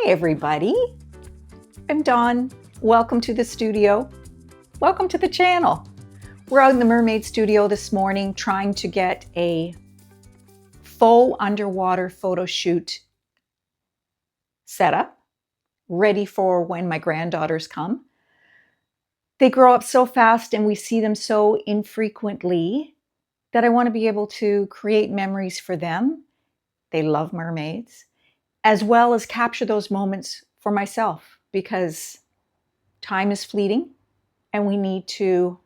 Hi everybody, I'm Dawn. Welcome to the studio. Welcome to the channel. We're out in the Mermaid studio this morning trying to get a faux underwater photo shoot set up, ready for when my granddaughters come. They grow up so fast and we see them so infrequently that I want to be able to create memories for them. They love mermaids, as well as capture those moments for myself, because time is fleeting and we need to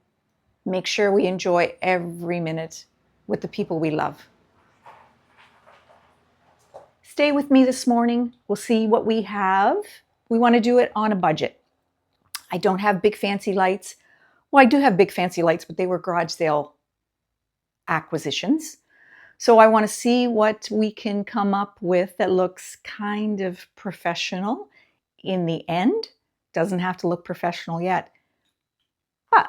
make sure we enjoy every minute with the people we love. Stay with me this morning. We'll see what we have. We want to do it on a budget. I don't have big fancy lights. Well, I do have big fancy lights, but they were garage sale acquisitions. So I want to see what we can come up with that looks kind of professional in the end. Doesn't have to look professional yet, but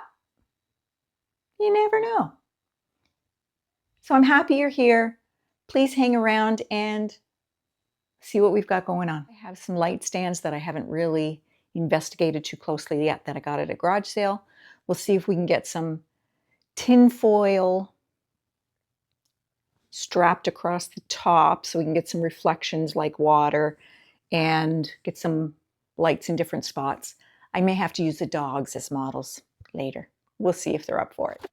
you never know. So I'm happy you're here. Please hang around and see what we've got going on. I have some light stands that I haven't really investigated too closely yet that I got at a garage sale. We'll see if we can get some tin foil strapped across the top so we can get some reflections like water and get some lights in different spots. I may have to use the dogs as models later. We'll see if they're up for it.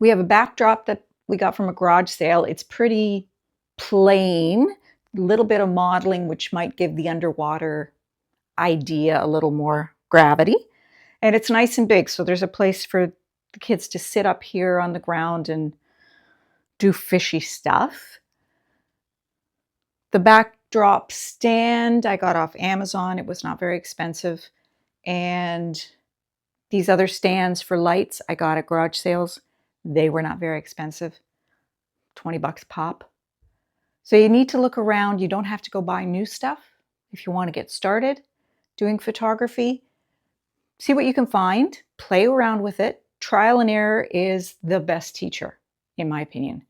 We have a backdrop that we got from a garage sale. It's pretty plain, a little bit of modeling, which might give the underwater idea a little more gravity. And it's nice and big, so there's a place for the kids to sit up here on the ground and do fishy stuff. The backdrop stand I got off Amazon. It was not very expensive. And these other stands for lights I got at garage sales. They were not very expensive, 20 bucks pop. So you need to look around. You don't have to go buy new stuff if you want to get started doing photography. See what you can find, play around with it. Trial and error is the best teacher, in my opinion,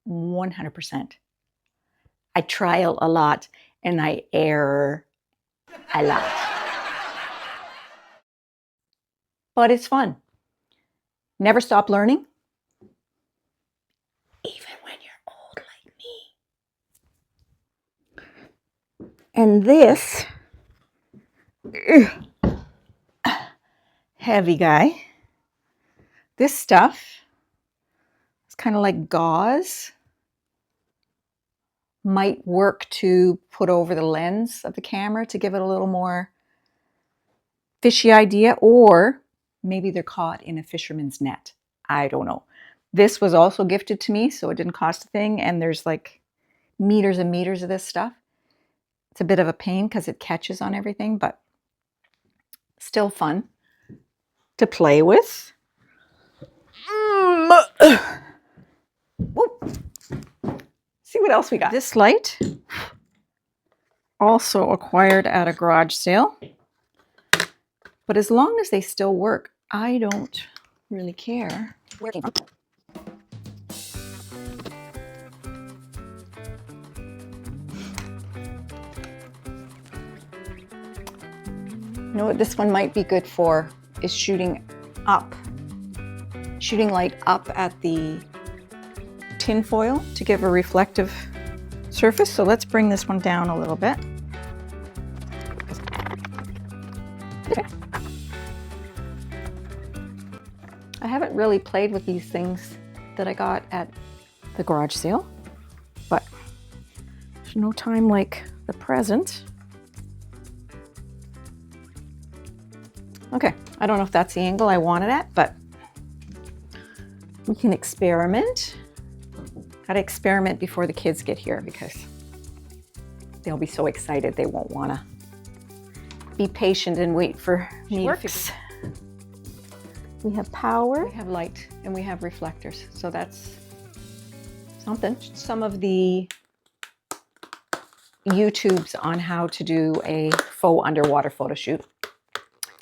100%. I trial a lot and I err a lot. But it's fun. Never stop learning. Even when you're old like me. And this heavy guy, this stuff is kind of like gauze. Might work to put over the lens of the camera to give it a little more fishy idea, or maybe they're caught in a fisherman's net. I don't know. This was also gifted to me, so it didn't cost a thing, and there's like meters and meters of this stuff. It's a bit of a pain because it catches on everything, but still fun to play with. See what else we got. This light, also acquired at a garage sale, but as long as they still work, I don't really care where it came from. You know what this one might be good for is shooting light up at the tin foil to give a reflective surface. So let's bring this one down a little bit. I haven't really played with these things that I got at the garage sale, but there's no time like the present. Okay, I don't know if that's the angle I wanted at, but we can experiment. Gotta experiment before the kids get here because they'll be so excited they won't wanna be patient and wait for me to fix. We have power, we have light, and we have reflectors. So that's something. Some of the YouTubes on how to do a faux underwater photo shoot.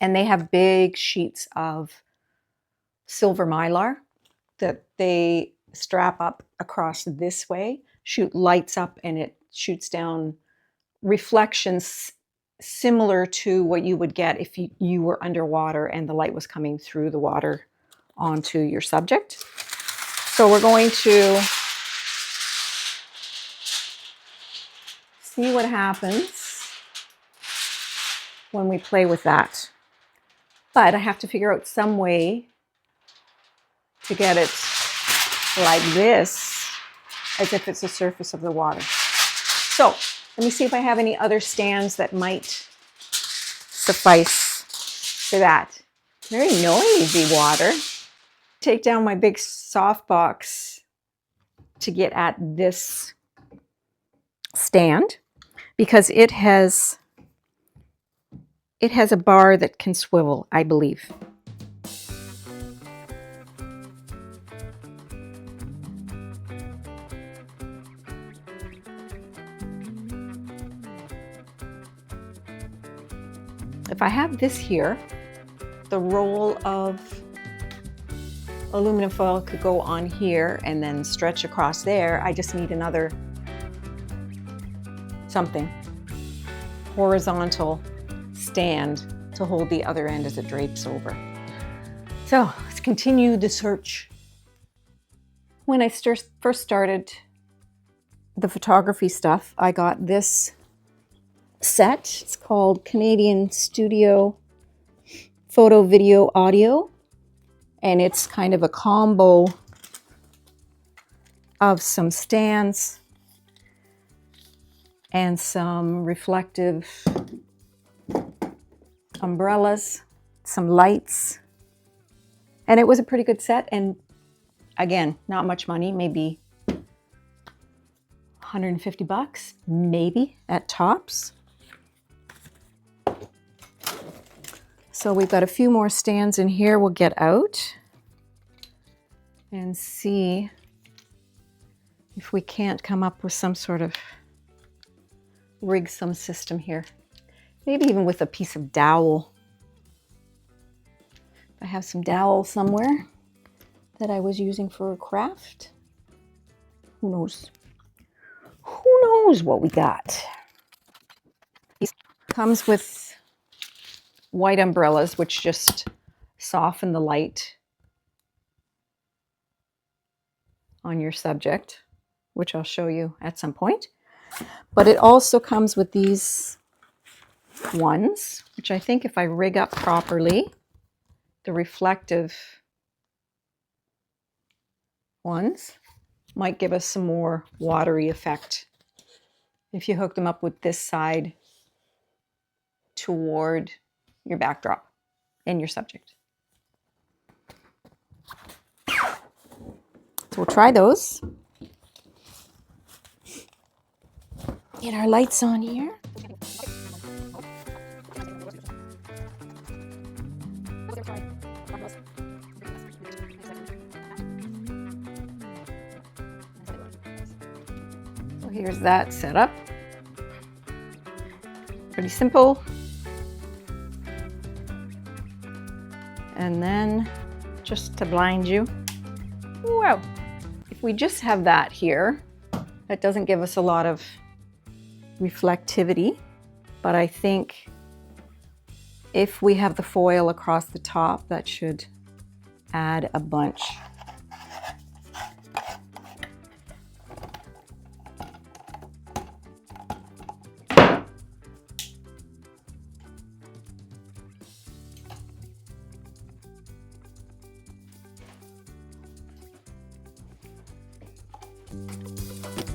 And they have big sheets of silver mylar that they strap up across this way, shoot lights up, and it shoots down reflections similar to what you would get if you were underwater and the light was coming through the water onto your subject. So we're going to see what happens when we play with that. But I have to figure out some way to get it like this, as if it's the surface of the water. So let me see if I have any other stands that might suffice for that. Very noisy water. Take down my big softbox to get at this stand because it has a bar that can swivel, I believe. If I have this here, the roll of aluminum foil could go on here and then stretch across there. I just need another something horizontal stand to hold the other end as it drapes over. So let's continue the search. When I first started the photography stuff, I got this set. It's called Canadian Studio Photo Video Audio, and it's kind of a combo of some stands and some reflective umbrellas, some lights, and it was a pretty good set. And again, not much money, maybe 150 bucks, maybe at tops. So we've got a few more stands in here. We'll get out and see if we can't come up with some sort of rig some system here. Maybe even with a piece of dowel. I have some dowel somewhere that I was using for a craft. Who knows? Who knows what we got? It comes with white umbrellas, which just soften the light on your subject, which I'll show you at some point. But it also comes with these ones, which I think if I rig up properly, the reflective ones might give us some more watery effect if you hook them up with this side toward your backdrop and your subject. So we'll try those. Get our lights on here. So here's that setup. Pretty simple. And then, just to blind you, wow, if we just have that here, that doesn't give us a lot of reflectivity, but I think if we have the foil across the top, that should add a bunch.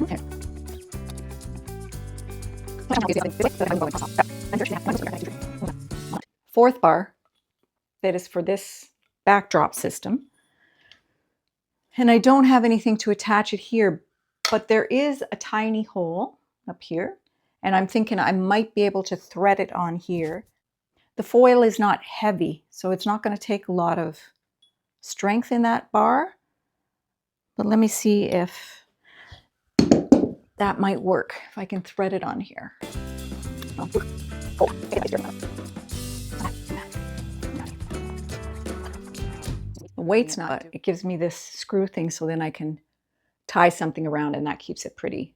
Okay. Fourth bar that is for this backdrop system. And I don't have anything to attach it here, but there is a tiny hole up here. And I'm thinking I might be able to thread it on here. The foil is not heavy, so it's not going to take a lot of strength in that bar. But let me see if that might work, if I can thread it on here. The weight's not, it gives me this screw thing so then I can tie something around and that keeps it pretty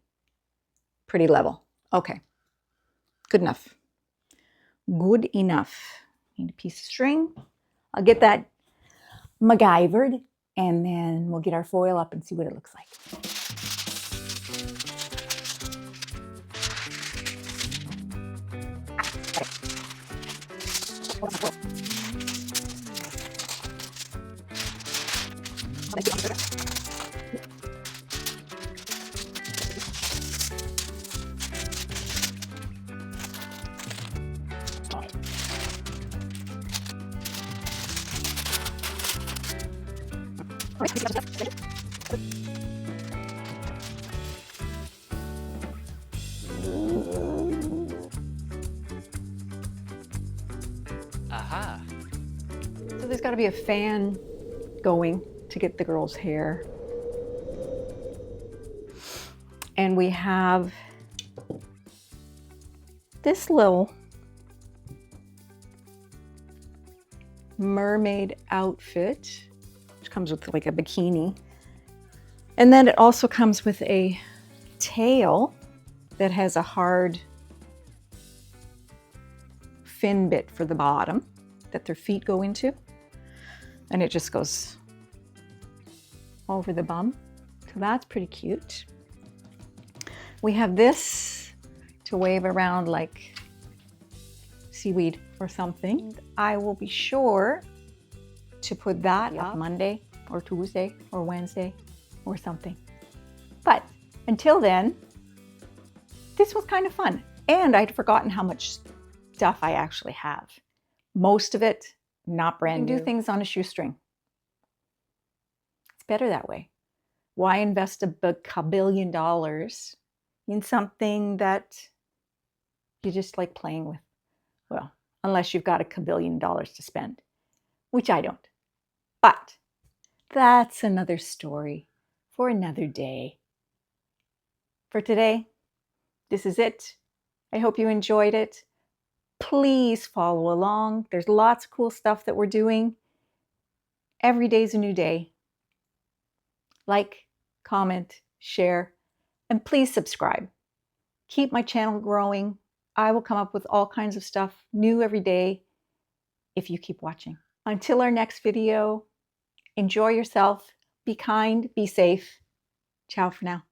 level. Okay, good enough. Good enough. Need a piece of string. I'll get that MacGyvered and then we'll get our foil up and see what it looks like. Aha. So there's got to be a fan going to get the girl's hair. And we have this little mermaid outfit, which comes with like a bikini. And then it also comes with a tail that has a hard fin bit for the bottom that their feet go into. And it just goes over the bum. So that's pretty cute. We have this to wave around like seaweed or something. I will be sure to put that up Monday or Tuesday or Wednesday or something. But until then, this was kind of fun. And I'd forgotten how much stuff I actually have. Most of it not brand new. Do things on a shoestring. It's better that way. Why invest $1 billion in something that you just like playing with? Well, unless you've got $1 billion to spend, which I don't. But that's another story for another day. For today, this is it. I hope you enjoyed it. Please follow along. There's lots of cool stuff that we're doing. Every day's a new day. Like, comment, share, and please subscribe. Keep my channel growing. I will come up with all kinds of stuff new every day if you keep watching. Until our next video, enjoy yourself, be kind, be safe. Ciao for now.